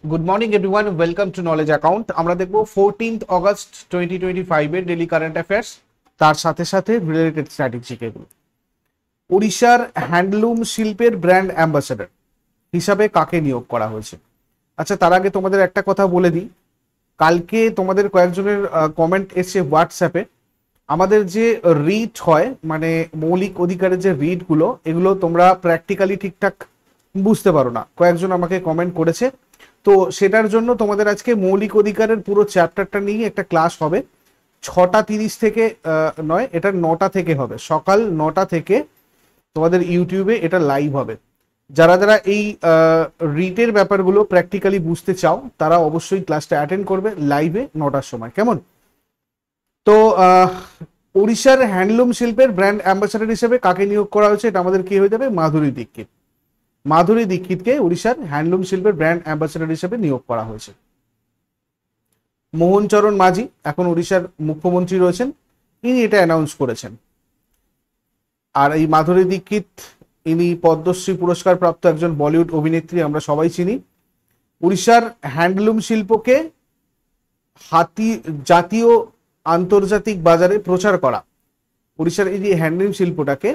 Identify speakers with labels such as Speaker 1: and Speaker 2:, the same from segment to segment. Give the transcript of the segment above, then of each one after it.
Speaker 1: Good morning everyone, welcome to knowledge account. আমরা দেখব 14th August 2025 এর ডেলি কারেন্ট অ্যাফেয়ার্স, তার সাথে সাথে রিলেটেড স্ট্র্যাটেজিক এগুলো। উড়িষ্যার হ্যান্ডলুম শিল্পের ব্র্যান্ড অ্যাম্বাসেডর হিসাবে কাকে নিয়োগ করা হয়েছে? আচ্ছা, তার আগে তোমাদের একটা কথা বলে দিই। কালকে তোমাদের কয়েকজনের কমেন্ট এসছে হোয়াটসঅ্যাপে। আমাদের যে রিড হয়, মানে মৌলিক অধিকারের যে রিডগুলো, এগুলো তোমরা প্র্যাকটিক্যালি ঠিকঠাক বুঝতে পারো না, কয়েকজন আমাকে কমেন্ট করেছে। তো সেটার জন্য তোমাদের আজকে মৌলিক অধিকারের পুরো চ্যাপ্টারটা নিয়ে একটা ক্লাস হবে। 6:30 থেকে নয়, এটা 9টা থেকে হবে, সকাল 9টা থেকে তোমাদের ইউটিউবে এটা লাইভ হবে। যারা যারা এই রিটের ব্যাপারগুলো প্র্যাকটিক্যালি বুঝতে চাও তারা অবশ্যই ক্লাসটা অ্যাটেন্ড করবে লাইভে 9টার সময়, কেমন? তো উড়িষ্যার হ্যান্ডলুম শিল্পের ব্র্যান্ড অ্যাম্বাসাডার হিসেবে কাকে নিয়োগ করা হয়েছে? এটা আমাদের কি হয়ে যাবে? মাধুরী দীক্ষিত। মাধুরী দীক্ষিতকে উড়িষ্যার হ্যান্ডলুম শিল্পের ব্র্যান্ড অ্যাম্বাসাডার হিসেবে নিয়োগ করা হয়েছে। মোহন চরণ মাঝি এখন উড়িষ্যার মুখ্যমন্ত্রী রয়েছেন, ইনি এটা অ্যানাউন্স করেছেন। আর এই মাধুরী দীক্ষিত, ইনি পদ্মশ্রী পুরস্কার প্রাপ্ত একজন বলিউড অভিনেত্রী, আমরা সবাই চিনি। উড়িষ্যার হ্যান্ডলুম শিল্পকে জাতীয় আন্তর্জাতিক বাজারে প্রচার করা, উড়িষ্যার এই যে হ্যান্ডলুম শিল্পটাকে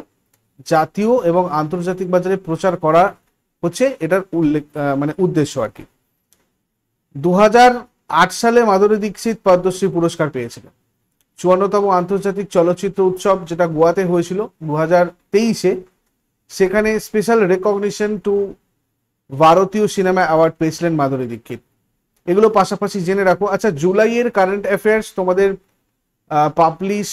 Speaker 1: জাতীয় এবং আন্তর্জাতিক বাজারে প্রচার করা হচ্ছে এটার উল্লেখ, মানে উদ্দেশ্য আর কি। 2008 সালে মাধুরী দীক্ষিত পদ্মশ্রী পুরস্কার পেয়েছিলেন। 54তম আন্তর্জাতিক চলচ্চিত্র উৎসব যেটা গোয়াতে হয়েছিল 2023-এ, সেখানে স্পেশাল রেকগনিশন টু ভারতীয় সিনেমা অ্যাওয়ার্ড পেয়েছিলেন মাধুরী দীক্ষিত। এগুলো পাশাপাশি জেনে রাখো। আচ্ছা, জুলাইয়ের কারেন্ট অ্যাফেয়ার্স তোমাদের পাবলিশ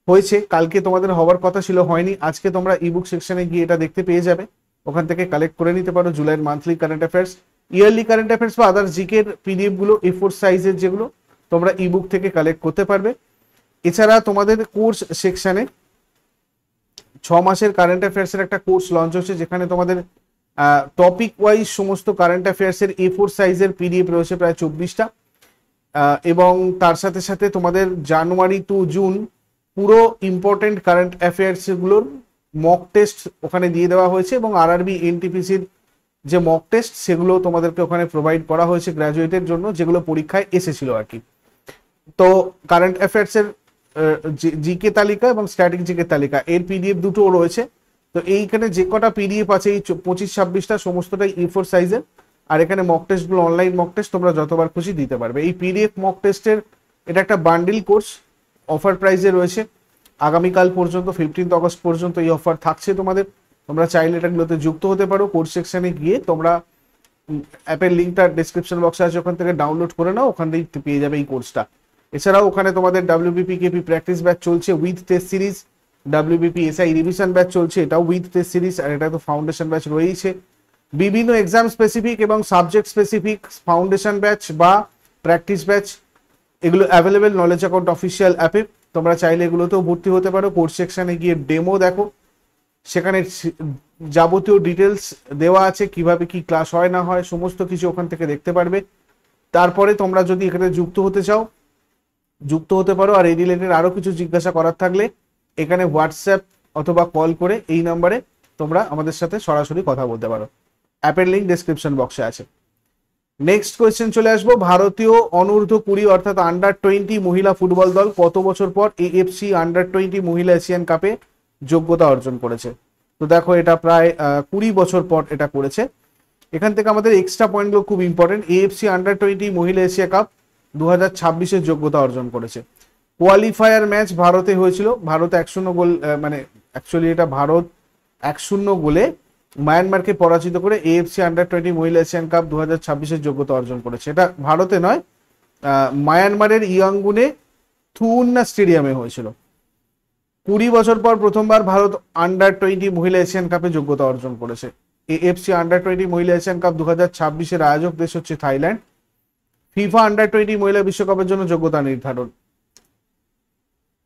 Speaker 1: হয়েছে, কালকে তোমাদের হওয়ার কথা ছিল, হয়নি। আজকে তোমরা ইবুক সেকশনে গিয়ে এটা দেখতে পেয়ে যাবে, ওখান থেকে কালেক্ট করে নিতে পারো জুলাইয়ের monthly current affairs, yearly current affairs বা আদার জিকের পিডিএফ গুলো A4 সাইজের, যেগুলো তোমরা ইবুক থেকে কালেক্ট করতে পারবে। এছাড়া তোমাদের কোর্স সেকশনে 6 মাসের কারেন্ট অ্যাফেয়ার্সের একটা কোর্স লঞ্চ হচ্ছে, যেখানে তোমাদের টপিক ওয়াইজ সমস্ত কারেন্ট অ্যাফেয়ার্সের A4 সাইজের পিডিএফ রয়েছে প্রায় 24টা। এবং তার সাথে সাথে তোমাদের জানুয়ারি টু জুন পুরো ইম্পর্টেন্ট কারেন্ট অ্যাফেয়ার্স গুলোর মক টেস্ট ওখানে দিয়ে দেওয়া হয়েছে, এবং আরআরবি এনটিপিসির যে মক টেস্ট সেগুলো তোমাদেরকে ওখানে প্রোভাইড করা হয়েছে গ্র্যাজুয়েটের জন্য, যেগুলো পরীক্ষায় এসেছিল আর কি। তো কারেন্ট অ্যাফেয়ার্সের জিকে তালিকা এবং স্ট্যাটিক জিকে তালিকা এর পিডিএফ দুটো রয়েছে। তো এইখানে যে কটা পিডিএফ আছে এই 25-26টা সমস্তটাই A4 সাইজের, আর এখানে মক টেস্টগুলো অনলাইন মক টেস্ট, তোমরা যতবার খুশি দিতে পারবে। এই পিডিএফ মক টেস্টের এটা একটা বান্ডিল কোর্স, অফার প্রাইসে রয়েছে আগামীকাল পর্যন্ত, 15th অগস্ট পর্যন্ত এই অফার থাকছে তোমাদের। তোমরা চাইলে এটাগুলোতে যুক্ত হতে পারো। কোর্স সেকশনে গিয়ে তোমরা অ্যাপের লিঙ্কটা ডিসক্রিপশন বক্সে আছে, ওখান থেকে ডাউনলোড করে নাও, ওখান থেকে পেয়ে যাবে এই কোর্সটা। এছাড়াও ওখানে তোমাদের WBP KP প্র্যাকটিস ব্যাচ চলছে with test series, WBP SI revision batch চলছে, এটাও উইথ টেস্ট সিরিজ, আর এটা তো ফাউন্ডেশন ব্যাচ রয়েছে। বিভিন্ন এক্সাম স্পেসিফিক এবং সাবজেক্ট স্পেসিফিক ফাউন্ডেশন ব্যাচ বা প্র্যাকটিস ব্যাচ, এগুলো অ্যাভেলেবেল নলেজ অ্যাকাউন্ট অফিসিয়াল অ্যাপে। তোমরা চাইলে এগুলোতেও ভর্তি হতে পারো। কোর্স সেকশনে গিয়ে ডেমো দেখো, সেখানে যাবতীয় ডিটেলস দেওয়া আছে, কিভাবে কি ক্লাস হয় না হয় সমস্ত কিছু ওখান থেকে দেখতে পারবে। তারপরে তোমরা যদি এখানে যুক্ত হতে চাও যুক্ত হতে পারো। আর এই রিলেটেড আরো কিছু জিজ্ঞাসা করার থাকলে এখানে হোয়াটসঅ্যাপ অথবা কল করে এই নাম্বারে তোমরা আমাদের সাথে সরাসরি কথা বলতে পারো। অ্যাপের লিঙ্ক ডেসক্রিপশন বক্সে আছে। নেক্সট কোয়েশ্চেন চলে আসবো। ভারতীয় অনূর্ধ্ব-20 অর্থাৎ আন্ডার-20 মহিলা ফুটবল দল কত বছর পর AFC আন্ডার-20 মহিলা এশিয়ান কাপে যোগ্যতা অর্জন করেছে? তো দেখো, এটা প্রায় 20 বছর পর এটা করেছে। এখান থেকে আমাদের এক্সট্রা পয়েন্টগুলো খুব ইম্পর্টেন্ট। AFC আন্ডার-20 মহিলা এশিয়া কাপ 2026-এর যোগ্যতা অর্জন করেছে। কোয়ালিফায়ার ম্যাচ ভারতে হয়েছিল, ভারত 1-0 গোল, মানে অ্যাকচুয়ালি এটা ভারত 1-0 গোলে মায়ানমারকে পরাজিত করে AFC আন্ডার-20 মহিলা এশিয়ান কাপ 2026-এর যোগ্যতা অর্জন করেছে। এটা ভারতে নয়, মায়ানমারের ইয়াঙ্গুনে থুউন্না স্টেডিয়ামে হয়েছিল। 20 বছর পর প্রথমবার ভারত আন্ডার-20 মহিলা এশিয়ান কাপে যোগ্যতা অর্জন করেছে। AFC আন্ডার-20 মহিলা এশিয়ান কাপ 2026-এর আয়োজক দেশ হচ্ছে থাইল্যান্ড। ফিফা আন্ডার-20 মহিলা বিশ্বকাপের জন্য যোগ্যতা নির্ধারণ।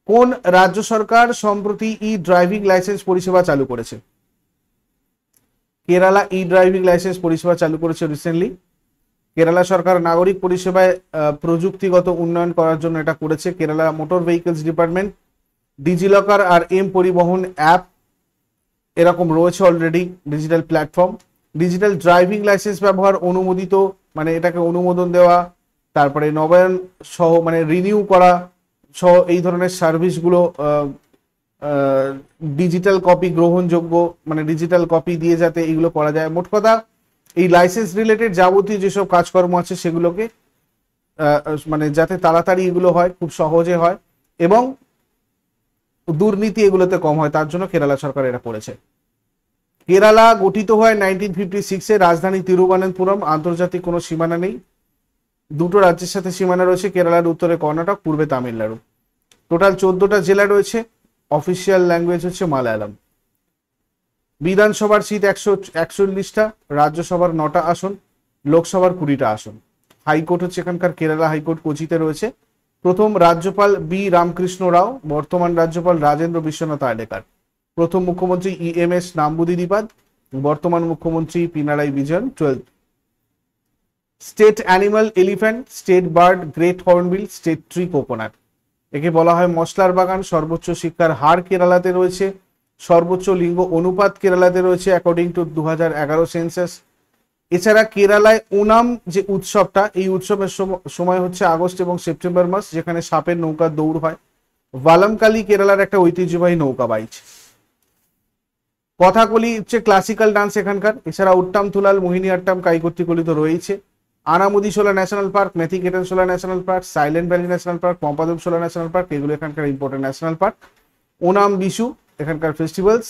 Speaker 1: কোন রাজ্য সরকার সম্প্রতি ড্রাইভিং লাইসেন্স পরিষেবা চালু করেছে? কেরালা ড্রাইভিং লাইসেন্স পরিষেবা চালু করেছে রিসেন্টলি। কেরালা সরকার নাগরিক পরিষেবায় প্রযুক্তিগত উন্নয়ন করার জন্য এটা করেছে। Kerala motor vehicles department DigiLocker আর পরিবহন অ্যাপ এরকম রয়েছে already digital platform. Digital driving licence ব্যবহার অনুমোদিত মানে এটাকে অনুমোদন দেওয়া, তারপরে নবায়ন সহ মানে রিনিউ করা সহ এই ধরনের সার্ভিসগুলো, ডিজিটাল কপি গ্রহণযোগ্য, মানে ডিজিটাল কপি দিয়ে যাতে এইগুলো করা যায়। মোট কথা এই লাইসেন্স রিলেটেড যাবতীয় যেসব কাজকর্ম আছে সেগুলোকে মানে যাতে তাড়াতাড়ি এগুলো হয়, খুব সহজে হয় এবং দুর্নীতি এগুলোতে কম হয়, তার জন্য কেরালা সরকার এটা করেছে। কেরালা গঠিত হয় 1956-এ, রাজধানী তিরুবনন্তপুরম, আন্তর্জাতিক কোনো সীমানা নেই। দুটো রাজ্যের সাথে সীমানা রয়েছে, কেরালার উত্তরে কর্ণাটক, পূর্বে তামিলনাড়ু। টোটাল 14টা জেলা রয়েছে, অফিসিয়াল ল্যাঙ্গুয়েজ হচ্ছে মালায়ালাম। বিধানসভার সিট 141টা, রাজ্যসভার 9টা আসন, লোকসভার 20টা আসন। হাইকোর্ট হচ্ছে এখানকার কেরালা হাইকোর্ট কোচিতে রয়েছে। প্রথম রাজ্যপাল বি রামকৃষ্ণ রাও, বর্তমান রাজ্যপাল রাজেন্দ্র বিশ্বনাথ আর্লেকার। প্রথম মুখ্যমন্ত্রী EMS নাম্বুদিরিপাদ, বর্তমান মুখ্যমন্ত্রী Pinarayi Vijayan. 12th state animal elephant, state bird great hornbill, state tree coconut. একে বলা হয় মশলার বাগান। সর্বোচ্চ শিক্ষার হার কেরালাতে রয়েছে, সর্বোচ্চ লিঙ্গ অনুপাত কেরালাতে রয়েছে অ্যাকর্ডিং টু 2011 সেন্সাস। এছাড়া কেরালায় ওনাম যে উৎসবটা, এই উৎসবের সময় হচ্ছে আগস্ট এবং সেপ্টেম্বর মাস, যেখানে সাপের নৌকার দৌড় হয়। ভালামকালি কেরালার একটা ঐতিহ্যবাহী নৌকা বাইচ। কথাকলি হচ্ছে ক্লাসিক্যাল ডান্স এখানকার। এছাড়া উট্টাম তুলাল, মোহিনী আট্টাম, কাইকুত্তিকলি তো রয়েছে। Anamudi Shola national park, Mathikettan Shola national park, silent valley national park, Pampadum Shola national park, এগুলো এখানকার important national park. Onam Vishu এখানকার ফেস্টিভ্যালস।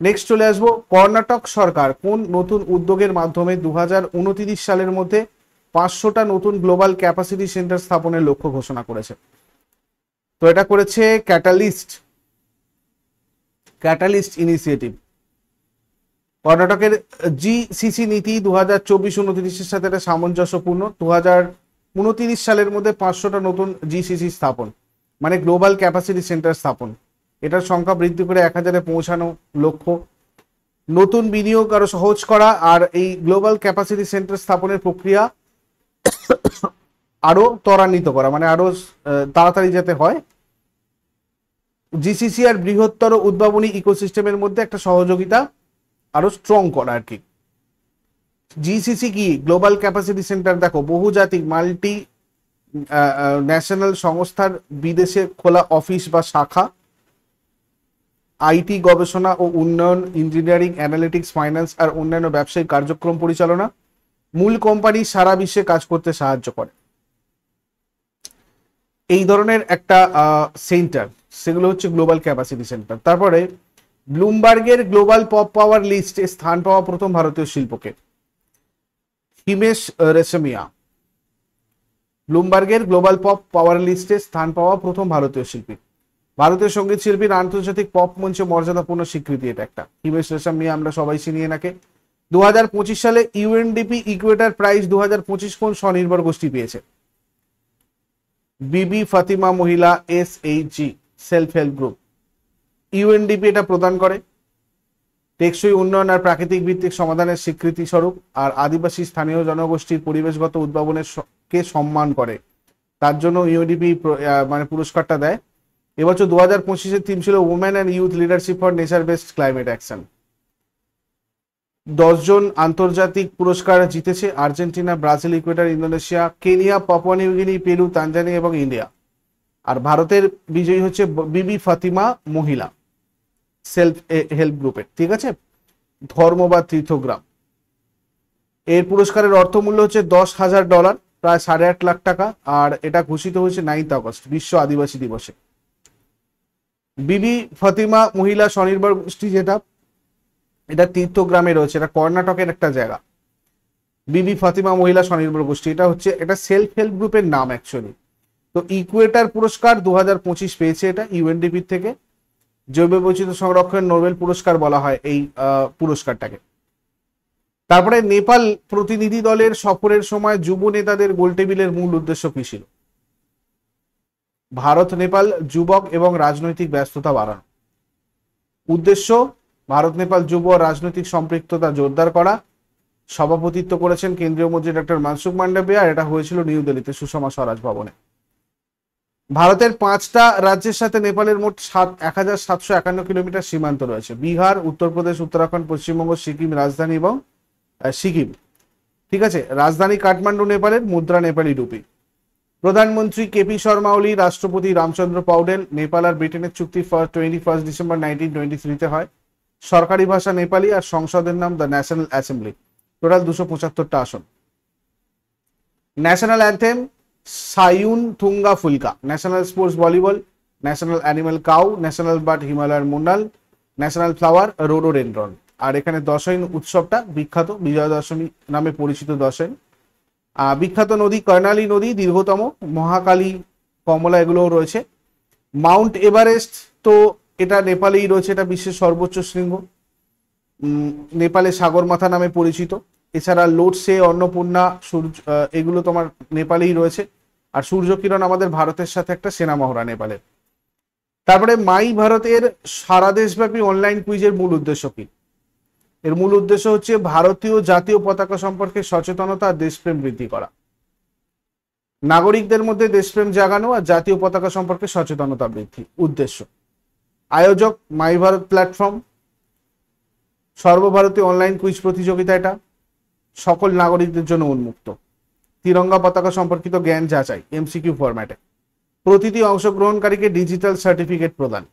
Speaker 1: নেক্সট চলে আসবো, কর্ণাটক সরকার কোন নতুন উদ্যোগের মাধ্যমে 2029 সালের মধ্যে 500টা নতুন গ্লোবাল ক্যাপাসিটি সেন্টার স্থাপনের লক্ষ্য ঘোষণা করেছে? তো এটা করেছে ক্যাটালিস্ট ইনিশিয়েটিভ। কর্ণাটকের GCC নীতি 2024-29-এর সাথে এটা সামঞ্জস্যপূর্ণ। 2029 সালের মধ্যে 500টা নতুন GCC স্থাপন, মানে গ্লোবাল ক্যাপাসিটি সেন্টার স্থাপন। এটার সংখ্যা বৃদ্ধি করে 1000-এ পৌঁছানো লক্ষ্য। নতুন বিনিয়োগ আরো সহজ করা আর এই গ্লোবাল ক্যাপাসিটি সেন্টার স্থাপনের প্রক্রিয়া আরো ত্বরান্বিত করা, মানে আরো তাড়াতাড়ি যাতে হয়। GCC আর বৃহত্তর উদ্ভাবনী ইকোসিস্টেমের মধ্যে একটা সহযোগিতা আরো স্ট্রং করা আর কি। GCC কি? Global capacity centre. দেখো, বহুজাতিক মাল্টি ন্যাশনাল সংস্থার বিদেশে খোলা অফিস বা শাখা, IT গবেষণা ও উন্নয়ন, ইঞ্জিনিয়ারিং, অ্যানালিটিক্স, ফাইন্যান্স আর অন্যান্য ব্যবসায়িক কার্যক্রম পরিচালনা, মূল কোম্পানি সারা বিশ্বে কাজ করতে সাহায্য করে। এই ধরনের একটা সেন্টার, সেগুলো হচ্ছে গ্লোবাল ক্যাপাসিটি সেন্টার। তারপরে ব্লুমবার্গের গ্লোবাল পপ পাওয়ার লিস্টে স্থান পাওয়া প্রথম ভারতীয় শিল্পকে? হিমেশ রেশমিয়া। ব্লুমবার্গের গ্লোবাল পপ পাওয়ার লিস্টে স্থান পাওয়া প্রথম ভারতীয় শিল্পী। ভারতীয় সঙ্গীত শিল্পীর আন্তর্জাতিক পপ মঞ্চে মর্যাদাপূর্ণ স্বীকৃতি এটা একটা। হিমেশ রেশমিয়া আমরা সবাই চিনি এনাকে। 2025 সালে UNDP ইকুয়েটার প্রাইজ 2025 কোন স্বনির্ভর গোষ্ঠী পেয়েছে? বিবি ফাতিমা মহিলা SHG self help group. UNDP এটা প্রদান করে টেকসই উন্নয়ন আর প্রাকৃতিক ভিত্তিক সমাধানের স্বীকৃতি স্বরূপ, আর আদিবাসী স্থানীয় জনগোষ্ঠীর পরিবেশগত উদ্ভাবনের কে সম্মান করে, তার জন্য UNDP মানে পুরস্কারটা দেয়। এবছর 2025-এর থিম ছিল women and youth leadership for nature based climate action. 10 জন আন্তর্জাতিক পুরস্কার জিতেছে Argentina, Brazil, Ecuador, Indonesia, Kenya, Papua New Guinea, Peru, Tanzania এবং ইন্ডিয়া। আর ভারতের বিজয়ী হচ্ছে বিবি ফাতিমা মহিলা সেলফ হেল্প গ্রুপের। ঠিক আছে, ধর্ম বা তীর্থগ্রাম। এর পুরস্কারের অর্থমূল্য হচ্ছে $10,000, প্রায় 8.5 লাখ টাকা। আর এটা ঘোষিত হয়েছে 9 আগস্ট, বিশ্ব আদিবাসী দিবসে। বিবি ফাতিমা মহিলা স্বনির্ভর গোষ্ঠী যেটা, এটা তীর্থগ্রামে রয়েছে, এটা কর্ণাটকের একটা জায়গা। বিবি ফাতিমা মহিলা স্বনির্ভর গোষ্ঠী, এটা হচ্ছে এটা সেলফ হেল্প গ্রুপের নাম অ্যাকচুয়ালি। তো ইকুয়েটার পুরস্কার 2025 পেয়েছে এটা UNDP থেকে। জৈব বৈচিত্র্য সংরক্ষণ নোবেল পুরস্কার বলা হয় এই পুরস্কারটাকে। তারপরে নেপাল প্রতিনিধি দলের সফরের সময় যুব নেতাদের গোলটেবিলের মূল উদ্দেশ্য কি ছিল? ভারত নেপাল যুবক এবং রাজনৈতিক ব্যস্ততা বাড়ানো। উদ্দেশ্য ভারত নেপাল যুব রাজনৈতিক সম্পৃক্ততা জোরদার করা। সভাপতিত্ব করেছেন কেন্দ্রীয় মন্ত্রী ডক্টর মনসুখ মান্ডাভিয়া, আর এটা হয়েছিল নিউ দিল্লিতে সুষমা স্বরাজ ভবনে। ভারতের 5টা রাজ্যের সাথে নেপালের মোট 1751 কিলোমিটার সীমান্ত রয়েছে। বিহার, উত্তরপ্রদেশ, উত্তরাখণ্ড, পশ্চিমবঙ্গ, সিকিম রাজধানী এবং সিকিম। ঠিক আছে। রাজধানী কাঠমান্ডু নেপালের, মুদ্রা নেপালি রুপি। প্রধানমন্ত্রী কেপি শর্মা ওলি, রাষ্ট্রপতি রামচন্দ্র পৌডেল। নেপাল আর ব্রিটেনের চুক্তি 21 ডিসেম্বর 1923 হয়। সরকারি ভাষা নেপালি আর সংসদের নাম দ্য ন্যাশনাল অ্যাসেম্বলি। টোটাল 275টা আসন। National anthem Sayaun Thunga Phulka. National sports volleyball. National animal cow. National bird হিমালয়ার মুন্নাল। National flower rhododendron. আর এখানে দশইন উৎসবটা বিখ্যাত, বিজয়া দশমী নামে পরিচিত দশইন। বিখ্যাত নদী কর্ণালী নদী, দীর্ঘতম। মহাকালী, কমলা এগুলোও রয়েছে। মাউন্ট এভারেস্ট তো এটা নেপালেই রয়েছে, এটা বিশ্বের সর্বোচ্চ শৃঙ্গ। নেপালে সাগরমাথা নামে পরিচিত। এছাড়া লোটসে, অন্নপূর্ণা, সূর্য, এগুলো তোমার নেপালেই রয়েছে। আর সূর্যকিরণ আমাদের ভারতের সাথে একটা সেনা মহড়া নেপালের। তারপরে মাই ভারতের সারা দেশব্যাপী অনলাইন কুইজের মূল উদ্দেশ্য কি? এর মূল উদ্দেশ্য হচ্ছে ভারতীয় জাতীয় পতাকা সম্পর্কে সচেতনতা আর দেশপ্রেম বৃদ্ধি করা, নাগরিকদের মধ্যে দেশপ্রেম জাগানো আর জাতীয় পতাকা সম্পর্কে সচেতনতা বৃদ্ধি উদ্দেশ্য। আয়োজক মাই ভারত প্ল্যাটফর্ম। সর্বভারতীয় অনলাইন কুইজ প্রতিযোগিতা, এটা সকল নাগরিকদের জন্য উন্মুক্ত। তিরঙ্গা পতাকা সম্পর্কিত জ্ঞান যাচাই এমসিকিউ ফরম্যাটে। প্রতিটি অংশগ্রহণকারীকে ডিজিটাল সার্টিফিকেট প্রদান।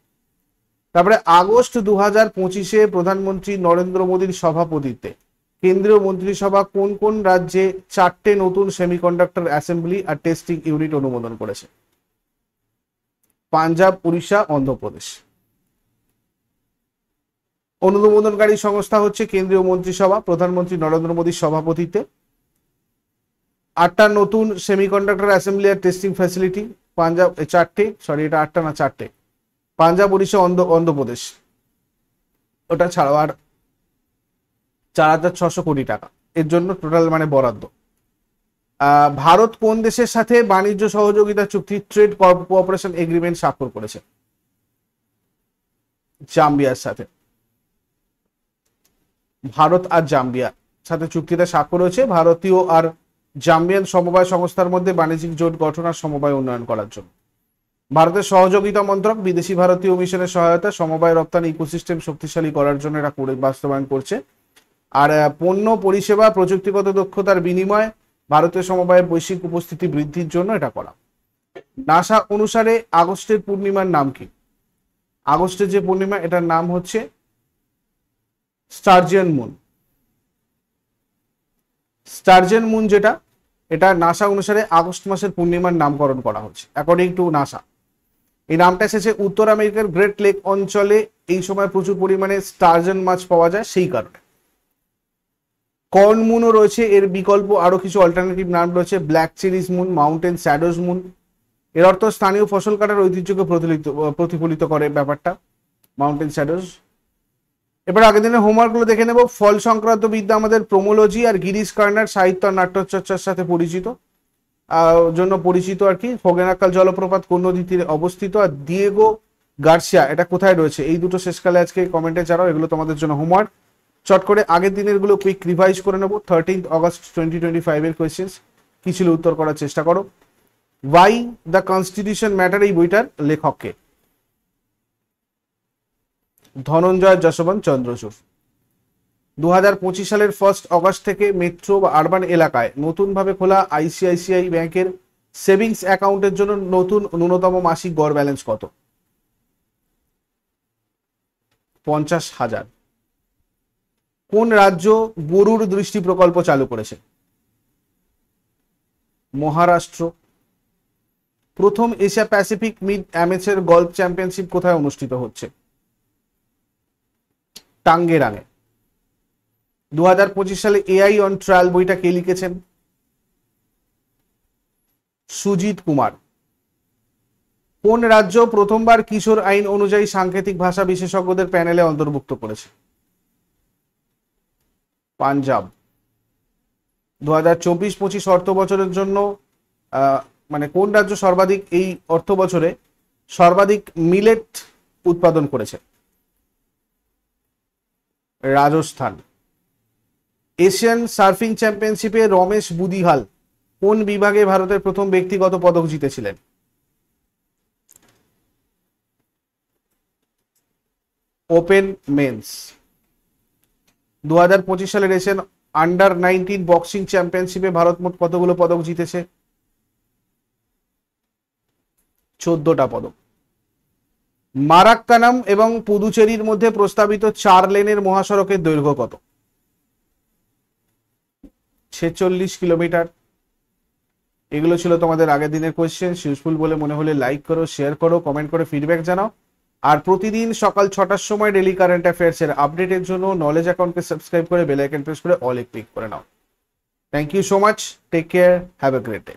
Speaker 1: তারপরে আগস্ট 2025 প্রধানমন্ত্রী নরেন্দ্র মোদীর সভাপতিত্বে কেন্দ্রীয় মন্ত্রিসভা কোন কোন রাজ্যে 4টে নতুন সেমিকন্ডাক্টর অ্যাসেম্বলি আর টেস্টিং ইউনিট অনুমোদন করেছে? পাঞ্জাব, উড়িষ্যা, অন্ধ্রপ্রদেশ। অনুমোদনকারী সংস্থা হচ্ছে কেন্দ্রীয় মন্ত্রিসভা, প্রধানমন্ত্রী নরেন্দ্র মোদীর সভাপতিত্বে। 8টা নতুন সেমিকন্ডাক্টর অ্যাসেম্বলি আর টেস্টিং ফ্যাসিলিটি পাঞ্জাব, 4টে, সরি এটা 8টা না 4টে, পাঞ্জাব, উড়িষ্যা, অন্ধ্রপ্রদেশ। ওটা ছাড়াও আর 4,600 কোটি টাকা এর জন্য টোটাল মানে বরাদ্দ। ভারত কোন দেশের সাথে বাণিজ্য সহযোগিতা চুক্তি ট্রেড কোঅপারেশন এগ্রিমেন্ট স্বাক্ষর করেছে? জাম্বিয়ার সাথে। ভারত আর জাম্বিয়ার সাথে চুক্তিটা স্বাক্ষর হয়েছে ভারতীয় আর জাম্বিয়ান সমবায় সংস্থার মধ্যে বাণিজ্যিক জোট গঠন আর সমবায় উন্নয়ন করার জন্য। ভারতের সহযোগিতা মন্ত্রক বিদেশি ভারতীয় মিশনের সহায়তা সমবায় রপ্তানি ইকোসিস্টেম শক্তিশালী করার জন্য এটা বাস্তবায়ন করছে। আর পণ্য, পরিষেবা, প্রযুক্তিগত দক্ষতার বিনিময়ে ভারতীয় সমবায়ের বৈশ্বিক উপস্থিতি বৃদ্ধির জন্য এটা করা। নাসা অনুসারে আগস্টের পূর্ণিমার নাম কি? আগস্টের যে পূর্ণিমা এটার নাম হচ্ছে স্টারজিয়ান মুন। স্টারজিয়ান মুন যেটা, এটা নাসা অনুসারে আগস্ট মাসের পূর্ণিমার নামকরণ করা হচ্ছে অ্যাকর্ডিং টু নাসা। এই নামটা এসেছে উত্তর আমেরিকার গ্রেট লেক অঞ্চলে এই সময় প্রচুর পরিমাণে স্টারজন মাছ পাওয়া যায় সেই কারণে। কর্ন মুনও রয়েছে, এর বিকল্প আরো কিছু অল্টারনেটিভ নাম রয়েছে, black cherries moon, mountain shadows moon. এর অর্থ স্থানীয় ফসল কাটার ঐতিহ্যকে প্রতিফলিত করে ব্যাপারটা, মাউন্টেন শ্যাডোজ। এবার আগের দিনের হোমওয়ার্কগুলো দেখে নেব। ফল সংক্রান্ত বিদ্যা আমাদের প্রোমোলজি আর গিরিশ কার্নার সাহিত্য আর নাট্যচর্চার সাথে পরিচিত জন্য পরিচিত আর কি। ফোগেনাক্কাল জলপ্রপাত কোন নদী তীরে অবস্থিত? আর দিয়েগো গার্সিয়া এটা কোথায় রয়েছে? এই দুটো শেষকালে আজকে কমেন্টে ছাড়াও, এগুলো তোমাদের জন্য হোমওয়ার্ক। চট করে আগের দিনের গুলো কুইক রিভাইজ করে নেবো। 13 অগস্ট 2025 এর কোয়েশ্চেন্স কি ছিল উত্তর করার চেষ্টা করো। ওয়াই দ্য কনস্টিটিউশন ম্যাটার এই বইটার লেখককে? ধনঞ্জয় যশবন্ত চন্দ্রচূড়। 2025 সালের 1 অগস্ট থেকে মেট্রো বা আরবান এলাকায় নতুনভাবে খোলা আইসিআইসিআই ব্যাংকের সেভিংস অ্যাকাউন্টের জন্য নতুন ন্যূনতম মাসিক গড় ব্যালেন্স কত? 50,000। কোন রাজ্য গরুর দৃষ্টি প্রকল্প চালু করেছে? মহারাষ্ট্র। প্রথম Asia Pacific mid amateur golf championship কোথায় অনুষ্ঠিত হচ্ছে? টাঙ্গেরাঙে। 2025 সালে এআই অন ট্রায়াল বইটা কে লিখেছেন? সুজিত কুমার। কোন রাজ্য প্রথমবার কিশোর আইন অনুযায়ী সাংকেতিক ভাষা বিশেষজ্ঞদের প্যানেলে অন্তর্ভুক্ত করেছে? পাঞ্জাব। 2024-25 অর্থ বছরের জন্য মানে কোন রাজ্য সর্বাধিক এই অর্থ বছরে সর্বাধিক মিলেট উৎপাদন করেছে? রাজস্থান। এশিয়ান সার্ফিং চ্যাম্পিয়নশিপে রমেশ বুদিহাল কোন বিভাগে ভারতের প্রথম ব্যক্তিগত পদক জিতেছিলেন? Open men's. 2025 সালের এশিয়ান আন্ডার 19 বক্সিং চ্যাম্পিয়নশিপে ভারত মোট কতগুলো পদক জিতেছে? 14টা পদক। মারাক্কানাম এবং পুদুচেরির মধ্যে প্রস্তাবিত 4 লেনের মহাসড়কের দৈর্ঘ্য কত? 46 কিলোমিটার। এগুলো ছিল তোমাদের আগের দিনের কোয়েশ্চেন। ইউজফুল বলে মনে হলে লাইক করো, শেয়ার করো, কমেন্ট করে ফিডব্যাক জানাও। আর প্রতিদিন সকাল 6টার সময় ডেলি কারেন্ট অ্যাফেয়ার্স এর আপডেটের জন্য নলেজ অ্যাকাউন্টকে সাবস্ক্রাইব করে বেল আইকন প্রেস করে অল এ ক্লিক করে নাও। Thank you so much, take care, have a great day.